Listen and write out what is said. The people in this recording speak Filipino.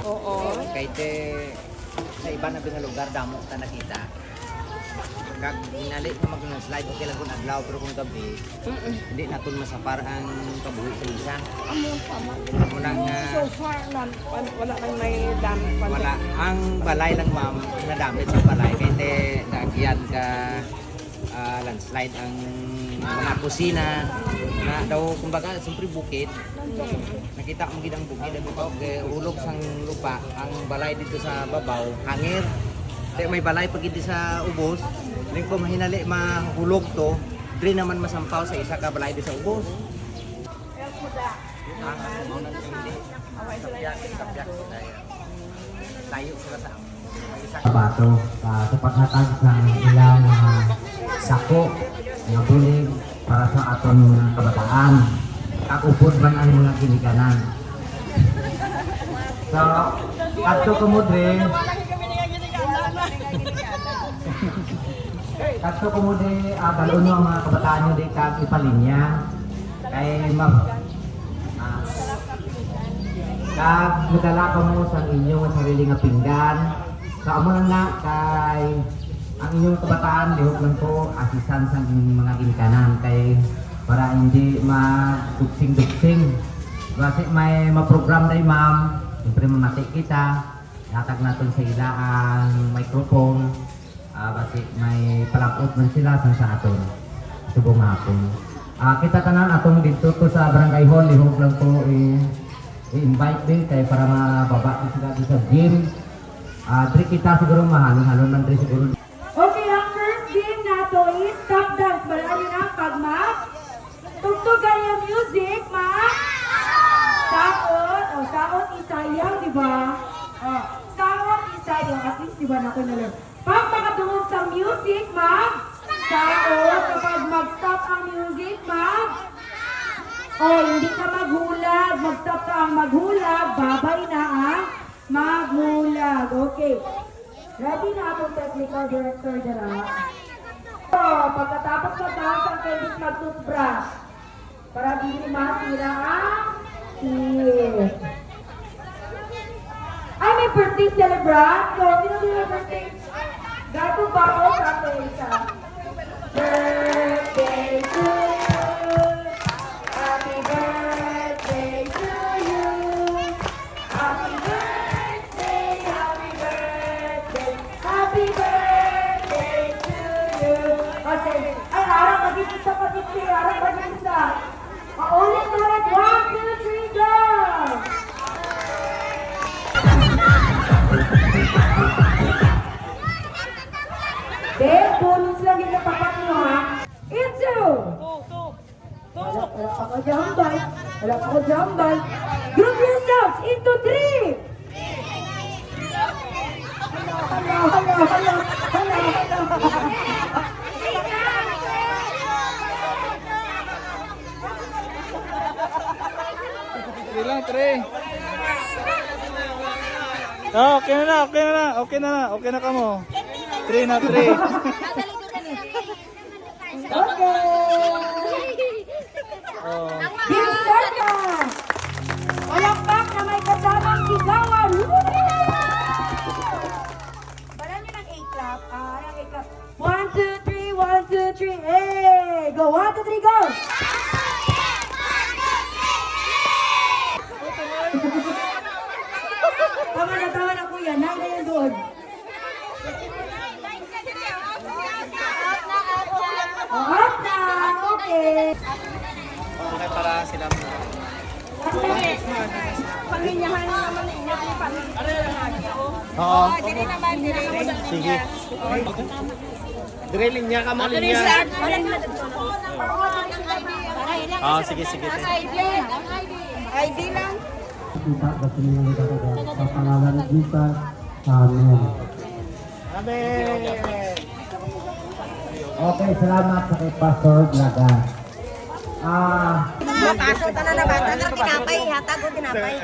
Oo. Kahit sa iba na sa lugar, damo ka nakita. Kag inali mo mag-slide, okay lang kung adlaw, pero kung gabi, hindi natin masapar ang kabuhi sa isa. Muna nga, So far, wala nang may dam. wala. Ang balay lang ma'am, nadamit sa balay. Kahit nagyan ka landslide ang mga kusina na daw, kumbaga, siyempre bukid. Nakita mo gid ang bukid, ulog sang lupa, ang balay dito sa babaw, hangir. Kaya may balay pag dito sa ubos, rin ko mahinali mahulog to, rin naman masampaw sa isa ka balay dito sa ubos. Tayo sila sa Bato sa paghatag ng ilang mga sako nga bulig para sa aton mga kabataan. Kakupod man ang mga kinikanan. So, kadto kumudre. Kadto kumudre balon ang mga kabataan nyo di kag ipalinya. Kay kag madala pa mo sa inyong sarili nga pinggan. So amo na kay ang inyong kabataan lihok lang po asisan sa inyong mga ginikanan kay para hindi magduksing-duksing. Kasi may ma-program na ma'am, siyempre mamati kita, hatag natin sa ila ang microphone, kasi may palapot man sila sa aton subong hapon. Kita tanan atong dito to sa Barangay Hall, lihok lang po i-invite din kay para mababa sila dito sa gym. Dri kita siguro mahalon-halon man dri siguro. Okay, ang first game nato is tap dance. Marami na pag tugtugan yung music, saot. O, saot isayang, di ba? Saot isayang. At least, di ba, naku na lang. Pag makatungog sa music, saot. Kapag mag-stop ang music, hindi ka maghulag. Mag-stop ka ang maghulag. Babay na ang maghulag. Okay. Ready na atong technical director dira. Pagkatapos mag-dance ang Candice mag-toothbrush. Para di masira ang teeth. Ay, may birthday celebrant. So, sino din yung birthday? Gato ba ako sa isa? Birthday to you. Happy birthday to you. Happy birthday, happy birthday, happy birthday to you. Okay. Ay, harap magiging sa pag-ibig. Harap magiging sa. Ulit. 1, 2, 3, go! Bonus lang yung natapat nyo, ha? Into! Wala pa ko jambay. Group yourselves into 3! Hala. Ilang 3. Okay na ka mo. 3 na 3. Okay! Bimsar ka! Palakpak na may kasamang sigawan! Balan nyo ng A-clap. Ng A-clap. 1, 2, 3, 1, 2, 3, hey! Go! 1, 2, 3, go! Tawa na kuya. Nang na yan doon. Out na! Okay! Okay para sila mo. Panginyahan naman ninyo yung panginyahan. Oo. Dili naman. Sige. Drilling niya ka man niya. Sige. ID lang. Kita basta nilang katagal sa pangalan ng Jesus. Amen. Okay, salamat sa kay Pastor Blaga. Paso tanan na bata ng tinapay, hatag ko tinapay.